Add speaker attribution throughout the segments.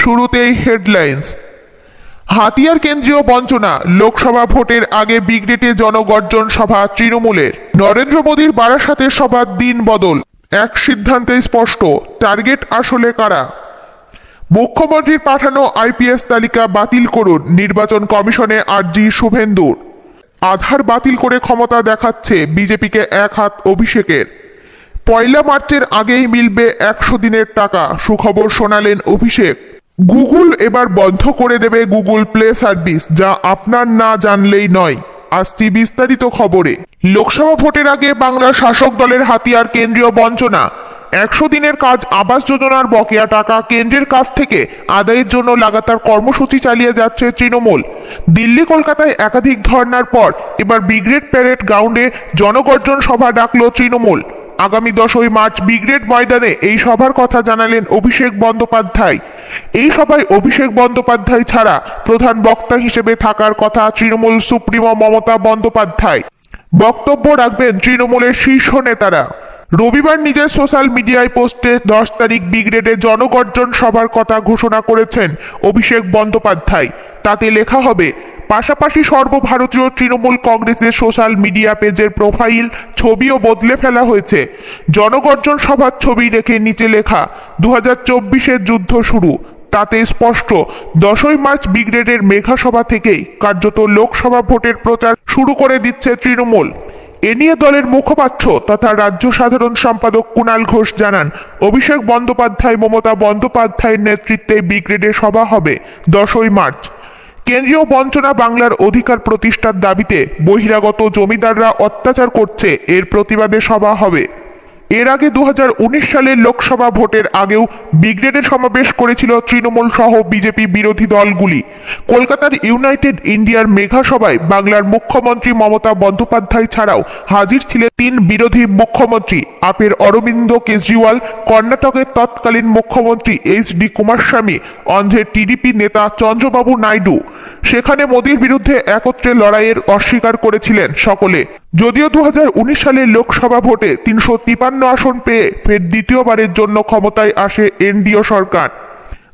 Speaker 1: শুরুতেই হেডলাইন্স। হাতিয়ার কেন্দ্রীয় বঞ্চনা, লোকসভা ভোটের আগে বিগ্রেটে জনগর্জন সভা তৃণমূলের। নরেন্দ্র মোদীর বারাসাতের সভার দিন বদল, এক সিদ্ধান্তে স্পষ্ট টার্গেট আসলে কারা। মুখ্যমন্ত্রীর পাঠানো আইপিএস তালিকা বাতিল করুন, নির্বাচন কমিশনে আর্জি শুভেন্দুর। আধার বাতিল করে ক্ষমতা দেখাচ্ছে বিজেপিকে এক হাত অভিষেকের। পয়লা মার্চের আগেই মিলবে 100 দিনের টাকা, সুখবর শোনালেন অভিষেক। গুগল এবার বন্ধ করে দেবে গুগল প্লে সার্ভিস, যা আপনার না জানলেই নয়। আসছি বিস্তারিত খবরে। লোকসভা ভোটের আগে বাংলার শাসক দলের হাতিয়ার কেন্দ্রীয় বঞ্চনা। 100 দিনের কাজ, আবাস যোজনার বকেয়া টাকা কেন্দ্রের কাছ থেকে আদায়ের জন্য লাগাতার কর্মসূচি চালিয়ে যাচ্ছে তৃণমূল। দিল্লি কলকাতায় একাধিক ধর্নার পর এবার ব্রিগেড প্যারেড গ্রাউন্ডে জনগর্জন সভা ডাকল তৃণমূল। আগামী 10ই মার্চ ব্রিগেড ময়দানে এই সভার কথা জানালেন অভিষেক বন্দ্যোপাধ্যায়। এই সভায় অভিষেক বন্দ্যোপাধ্যায় ছাড়া প্রধান বক্তা হিসেবে থাকার কথা তৃণমূল সুপ্রিমো মমতা বন্দ্যোপাধ্যায়। বক্তব্য রাখবেন তৃণমূলের শীর্ষ নেতারা। রবিবার নিজের সোশ্যাল মিডিয়ায় পোস্টে 10 তারিখ ব্রিগেডে জনগর্জন সভার কথা ঘোষণা করেছেন অভিষেক বন্দ্যোপাধ্যায়। তাতে লেখা হবে, পাশাপাশি সর্বভারতীয় তৃণমূল কংগ্রেসের সোশ্যাল মিডিয়া পেজের প্রোফাইল ছবিও বদলে ফেলা হয়েছে। জনগর্জন সভার ছবি রেখে নিচে লেখা 2024-এর যুদ্ধ শুরু। তাতে স্পষ্ট 10ই মার্চ ব্রিগেডের মেঘাসভা থেকেই কার্যত লোকসভা ভোটের প্রচার শুরু করে দিচ্ছে তৃণমূল। এ নিয়ে দলের মুখপাত্র তথা রাজ্য সাধারণ সম্পাদক কুণাল ঘোষ জানান, অভিষেক বন্দ্যোপাধ্যায় মমতা বন্দ্যোপাধ্যায়ের নেতৃত্বে ব্রিগেডে সভা হবে 10ই মার্চ। কেন্দ্রীয় বঞ্চনা, বাংলার অধিকার প্রতিষ্ঠার দাবিতে বহিরাগত জমিদাররা অত্যাচার করছে, এর প্রতিবাদে সভা হবে। এর আগে 2019 সালের লোকসভা ভোটের আগেও ব্রিগেডে সমাবেশ করেছিল তৃণমূল সহ বিজেপি বিরোধী দলগুলি। কলকাতার ইউনাইটেড ইন্ডিয়ার মেঘাসভায় বাংলার মুখ্যমন্ত্রী মমতা বন্দ্যোপাধ্যায় ছাড়াও হাজির ছিলেন 3 বিরোধী মুখ্যমন্ত্রী। আপের অরবিন্দ কেজরিওয়াল, কর্ণাটকের তৎকালীন মুখ্যমন্ত্রী এইচ.ডি. কুমারস্বামী, অন্ধ্রের টিডিপি নেতা চন্দ্রবাবু নাইডু। সেখানে মোদীর বিরুদ্ধে একত্রে লড়াইয়ের অস্বীকার করেছিলেন সকলে। যদিও 2019 সালের লোকসভা ভোটে 353 আসন পেয়ে ফের দ্বিতীয়বারের জন্য ক্ষমতায় আসে এনডিএ সরকার।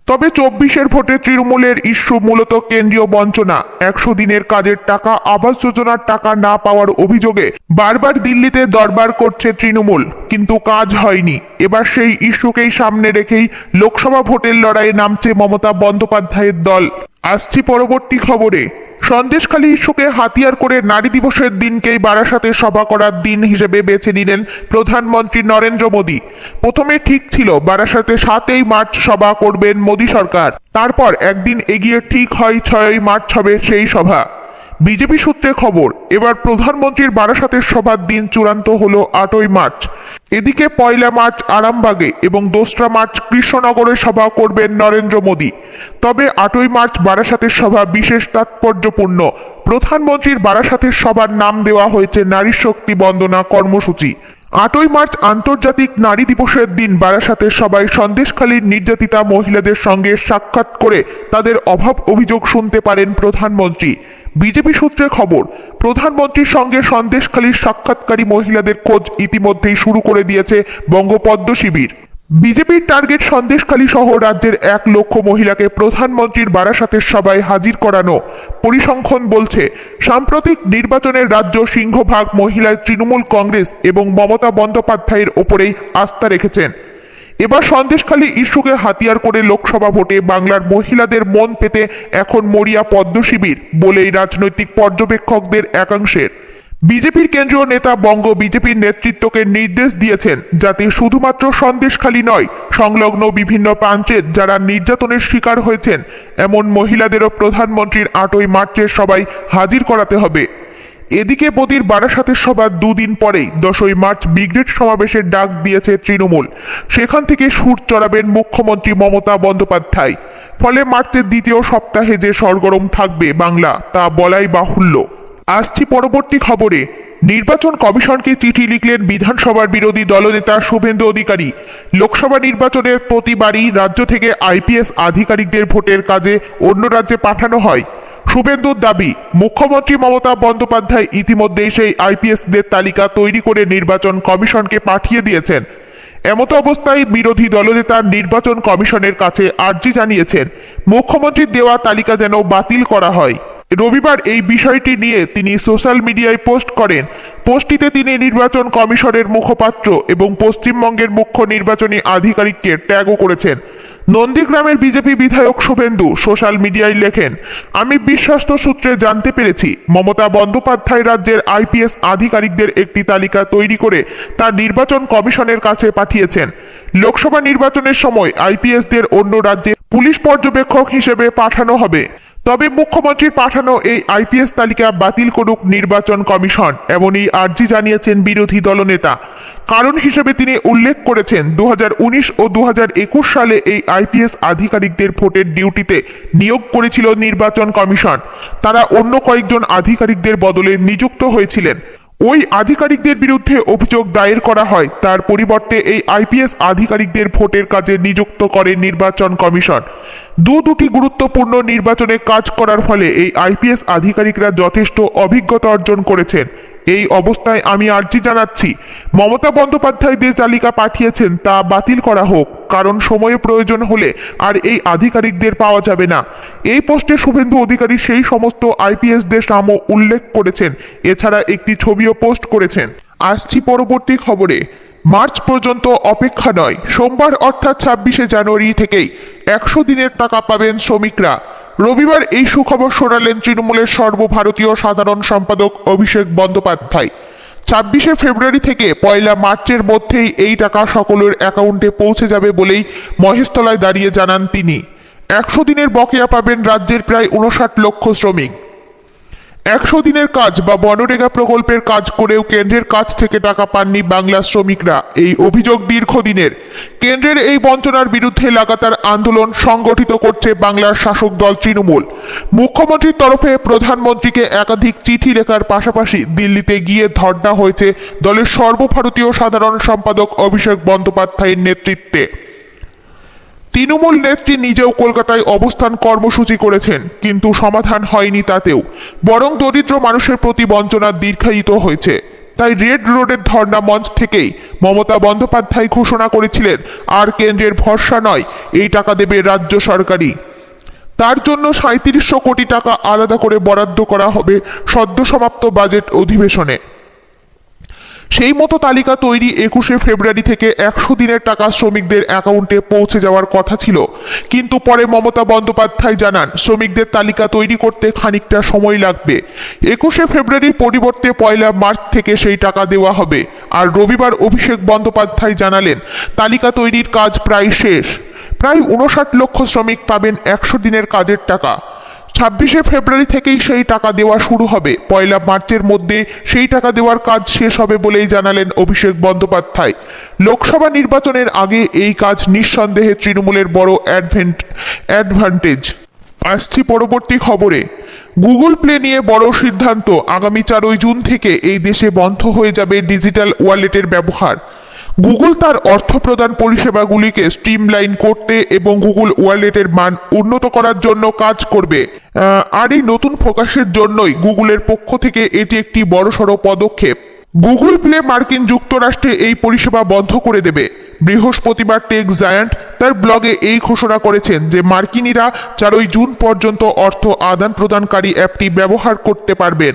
Speaker 1: তবে 24-এর ভোটে তৃণমূলের ইস্যু মূলত কেন্দ্রীয় বঞ্চনা। 100 দিনের কাজের টাকা, আবাস যোজনার টাকা না পাওয়ার অভিযোগে বারবার দিল্লিতে দরবার করছে তৃণমূল, কিন্তু কাজ হয়নি। এবার সেই ইস্যুকেই সামনে রেখেই লোকসভা ভোটের লড়াইয়ে নামছে মমতা বন্দ্যোপাধ্যায়ের দল। আসছি পরবর্তী খবরে। সন্দেশখালী ইস্যুকে হাতিয়ার করে নারী দিবসের দিনকেই বারাসাতে সভা করার দিন হিসেবে বেছে নিলেন প্রধানমন্ত্রী নরেন্দ্র মোদী। প্রথমে ঠিক ছিল বারাসাতে 7ই মার্চ সভা করবেন মোদী সরকার, তারপর একদিন এগিয়ে ঠিক হয় 6ই মার্চ হবে সেই সভা। বিজেপি সূত্রে খবর, এবার প্রধানমন্ত্রীর বারাসাতের সভার দিন চূড়ান্ত হলো 8ই মার্চ। এদিকে পয়লা মার্চ আরামবাগে এবং 2রা মার্চ কৃষ্ণনগরে সভা করবেন নরেন্দ্র মোদী। তবে 8ই মার্চ বারাসাতের সভা বিশেষ তাৎপর্যপূর্ণ। প্রধানমন্ত্রীর বারাসাতের সভার নাম দেওয়া হয়েছে নারী শক্তি বন্দনা কর্মসূচি। 8ই মার্চ আন্তর্জাতিক নারী দিবসের দিন বারাসাতের সভায় সন্দেশখালীর নির্যাতিতা মহিলাদের সঙ্গে সাক্ষাৎ করে তাদের অভাব অভিযোগ শুনতে পারেন প্রধানমন্ত্রী। বিজেপি সূত্রে খবর, প্রধানমন্ত্রীর সঙ্গে সন্দেশখালীর সাক্ষাৎকারী মহিলাদের খোঁজ ইতিমধ্যেই শুরু করে দিয়েছে বঙ্গপদ্ম শিবির। বিজেপির টার্গেট সন্দেশখালী সহ রাজ্যের 1 লক্ষ মহিলাকে প্রধানমন্ত্রীর বারাসাতের সভায় হাজির করানো। পরিসংখ্যান বলছে, সাম্প্রতিক নির্বাচনের রাজ্য সিংহভাগ মহিলা তৃণমূল কংগ্রেস এবং মমতা বন্দ্যোপাধ্যায়ের ওপরেই আস্থা রেখেছেন। এবার সন্দেশখালী ইস্যুকে হাতিয়ার করে লোকসভা ভোটে বাংলার মহিলাদের মন পেতে এখন মরিয়া পদ্ম শিবির বলেই রাজনৈতিক পর্যবেক্ষকদের একাংশের। বিজেপির কেন্দ্রীয় নেতা বঙ্গ বিজেপির নেতৃত্বকে নির্দেশ দিয়েছেন যাতে শুধুমাত্র সন্দেশখালী নয়, সংলগ্ন বিভিন্ন প্রান্তের যারা নির্যাতনের শিকার হয়েছেন এমন মহিলাদেরও প্রধানমন্ত্রীর 8ই মার্চের সবাই হাজির করাতে হবে। এদিকে মোদীর বারাসাতের সভার 2 দিন পরেই 10ই মার্চ ব্রিগেড সমাবেশের ডাক দিয়েছে তৃণমূল। সেখান থেকে সুর চড়াবেন মুখ্যমন্ত্রী মমতা বন্দ্যোপাধ্যায়। ফলে মার্চের দ্বিতীয় সপ্তাহে যে সরগরম থাকবে বাংলা, তা বলাই বাহুল্য। আসছি পরবর্তী খবরে। নির্বাচন কমিশনকে চিঠি লিখলেন বিধানসভার বিরোধী দলনেতা শুভেন্দু অধিকারী। লোকসভা নির্বাচনের প্রতিবারই রাজ্য থেকে আইপিএস আধিকারিকদের ভোটের কাজে অন্য রাজ্যে পাঠানো হয়। শুভেন্দুর দাবি, মুখ্যমন্ত্রী মমতা বন্দ্যোপাধ্যায় ইতিমধ্যেই সেই আইপিএসদের তালিকা তৈরি করে নির্বাচন কমিশনকে পাঠিয়ে দিয়েছেন। এমতো অবস্থায় বিরোধী দলনেতা নির্বাচন কমিশনের কাছে আর্জি জানিয়েছেন মুখ্যমন্ত্রীর দেওয়া তালিকা যেন বাতিল করা হয়। রবিবার এই বিষয়টি নিয়ে তিনি সোশ্যাল মিডিয়ায় পোস্ট করেন। পোস্টটিতে তিনি নির্বাচন কমিশনের মুখপাত্র এবং পশ্চিমবঙ্গের মুখ্য নির্বাচনী আধিকারিককে ট্যাগও করেছেন। নন্দীগ্রামের বিজেপি বিধায়ক শুভেন্দু সোশ্যাল মিডিয়ায় লেখেন, আমি বিশ্বস্ত সূত্রে জানতে পেরেছি মমতা বন্দ্যোপাধ্যায় রাজ্যের আইপিএস আধিকারিকদের একটি তালিকা তৈরি করে তা নির্বাচন কমিশনের কাছে পাঠিয়েছেন। লোকসভা নির্বাচনের সময় আইপিএসদের অন্য রাজ্যে পুলিশ পর্যবেক্ষক হিসেবে পাঠানো হবে। তবে মুখ্যমন্ত্রীর পাঠানো এই আইপিএস তালিকা বাতিল করুক নির্বাচন কমিশন, এমনই আর্জি জানিয়েছেন বিরোধী দলনেতা। কারণ হিসেবে তিনি উল্লেখ করেছেন 2019 ও 2021 সালে এই আইপিএস আধিকারিকদের ভোটের ডিউটিতে নিয়োগ করেছিল নির্বাচন কমিশন। তারা অন্য কয়েকজন আধিকারিকদের বদলে নিযুক্ত হয়েছিলেন। ওই আধিকারিকদের বিরুদ্ধে অভিযোগ দায়ের করা হয়, তার পরিবর্তে এই আইপিএস আধিকারিকদের ভোটের কাজে নিযুক্ত করে নির্বাচন কমিশন। দুটি গুরুত্বপূর্ণ নির্বাচনে কাজ করার ফলে এই আইপিএস আধিকারিকরা যথেষ্ট অভিজ্ঞতা অর্জন করেছেন। এই অবস্থায় আমি আর্জি জানাচ্ছি মমতা বন্দ্যোপাধ্যায় যে তালিকা পাঠিয়েছেন তা বাতিল করা হোক, কারণ সময়ে প্রয়োজন হলে আর এই আধিকারিকদের পাওয়া যাবে না। এই পোস্টে শুভেন্দু অধিকারী সেই সমস্ত আইপিএসদের নামও উল্লেখ করেছেন, এছাড়া একটি ছবিও পোস্ট করেছেন। আসছি পরবর্তী খবরে। মার্চ পর্যন্ত অপেক্ষা নয়, সোমবার অর্থাৎ 26শে জানুয়ারি থেকেই 100 দিনের টাকা পাবেন শ্রমিকরা। রবিবার এই সুখবর শোনালেন তৃণমূলের সর্বভারতীয় সাধারণ সম্পাদক অভিষেক বন্দ্যোপাধ্যায়। 26শে ফেব্রুয়ারি থেকে 1 মার্চের মধ্যেই এই টাকা সকলের অ্যাকাউন্টে পৌঁছে যাবে বলেই মহেশতলায় দাঁড়িয়ে জানান তিনি। 100 দিনের বকেয়া পাবেন রাজ্যের প্রায় 59 লক্ষ শ্রমিক। 100 দিনের কাজ বা বনরেগা প্রকল্পের কাজ করেও কেন্দ্রের কাছ থেকে টাকা পাননি বাংলার শ্রমিকরা। এই অভিযোগ দীর্ঘদিনের। কেন্দ্রের এই বঞ্চনার বিরুদ্ধে লাগাতার আন্দোলন সংগঠিত করছে বাংলার শাসক দল তৃণমূল। মুখ্যমন্ত্রীর তরফে প্রধানমন্ত্রীকে একাধিক চিঠি লেখার পাশাপাশি দিল্লিতে গিয়ে ধর্ণা হয়েছে দলের সর্বভারতীয় সাধারণ সম্পাদক অভিষেক বন্দ্যোপাধ্যায়ের নেতৃত্বে। তৃণমূল নেত্রী নিজেও কলকাতায় অবস্থান কর্মসূচি করেছেন, কিন্তু সমাধান হয়নি তাতেও, বরং দরিদ্র মানুষের প্রতি বঞ্চনা দীর্ঘায়িত হয়েছে। তাই রেড রোডের ধর্ণা মঞ্চ থেকেই মমতা বন্দ্যোপাধ্যায় ঘোষণা করেছিলেন আর কেন্দ্রের ভরসা নয়, এই টাকা দেবে রাজ্য সরকারই। তার জন্য 3700 কোটি টাকা আলাদা করে বরাদ্দ করা হবে সদ্য সমাপ্ত বাজেট অধিবেশনে। সেই মতো তালিকা তৈরি 21শে ফেব্রুয়ারি থেকে 100 দিনের টাকা শ্রমিকদের অ্যাকাউন্টে পৌঁছে যাওয়ার কথা ছিল, কিন্তু পরে মমতা বন্দ্যোপাধ্যায় জানান শ্রমিকদের তালিকা তৈরি করতে খানিকটা সময় লাগবে। 21শে ফেব্রুয়ারির পরিবর্তে 1 মার্চ থেকে সেই টাকা দেওয়া হবে। আর রবিবার অভিষেক বন্দ্যোপাধ্যায় জানালেন তালিকা তৈরির কাজ প্রায় শেষ। প্রায় 59 লক্ষ শ্রমিক পাবেন 100 দিনের কাজের টাকা। 26শে ফেব্রুয়ারি থেকেই সেই টাকা দেওয়া শুরু হবে। 1 মার্চের মধ্যে সেই টাকা দেওয়ার কাজ শেষ হবে বলেই জানালেন অভিষেক বন্দ্যোপাধ্যায়। লোকসভা নির্বাচনের আগে এই কাজ নিঃসন্দেহে তৃণমূলের বড় অ্যাডভান্টেজ। আসছি পরবর্তী খবরে। গুগল প্লে নিয়ে বড় সিদ্ধান্ত, আগামী 4 জুন থেকে এই দেশে বন্ধ হয়ে যাবে ডিজিটাল ওয়ালেটের ব্যবহার। গুগল তার অর্থ প্রদান পরিষেবাগুলিকে স্ট্রিমলাইন করতে এবং গুগল ওয়ালেটের মান উন্নত করার জন্য কাজ করবে। আর এই নতুন ফোকাসের জন্যই গুগলের পক্ষ থেকে এটি একটি বড়সড় পদক্ষেপ। গুগল প্লে মার্কিন যুক্তরাষ্ট্রে এই পরিষেবা বন্ধ করে দেবে। বৃহস্পতিবার টেক জায়ান্ট তার ব্লগে এই ঘোষণা করেছেন যে মার্কিনিরা 4 জুন পর্যন্ত অর্থ আদান প্রদানকারী অ্যাপটি ব্যবহার করতে পারবেন।